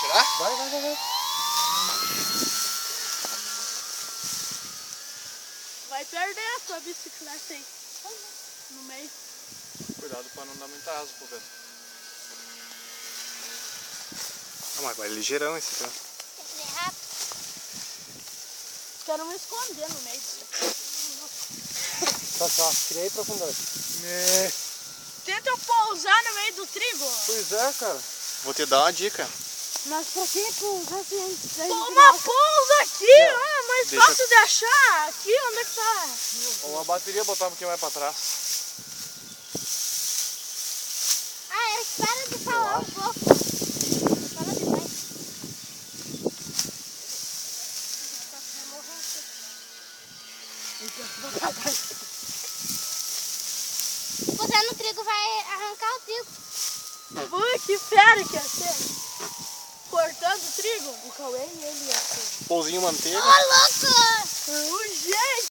tirar? Vai. Vai perder a tua bicicleta aí. No meio. Cuidado pra não dar muita asa pro vento. Ah, mas vai ligeirão esse aqui, ó. Tem que ir rápido. Quero me esconder no meio disso. Só, criei profundidade. Tenta pousar no meio do trigo. Pois é, cara. Vou te dar uma dica. Mas pra que pousar assim? Toma pousa aqui, ó, mais Deixa- fácil de achar. Aqui, onde é que tá? Uma bateria botar um pouquinho mais pra trás. Ah, Eric, para de falar um pouco. Fala demais. Se puser no trigo, vai arrancar o trigo. Ui, que fera que ia ser. Cortando o trigo. O Cauê e ele ia ser. Pãozinho manteiga. Ô, louco! Ui,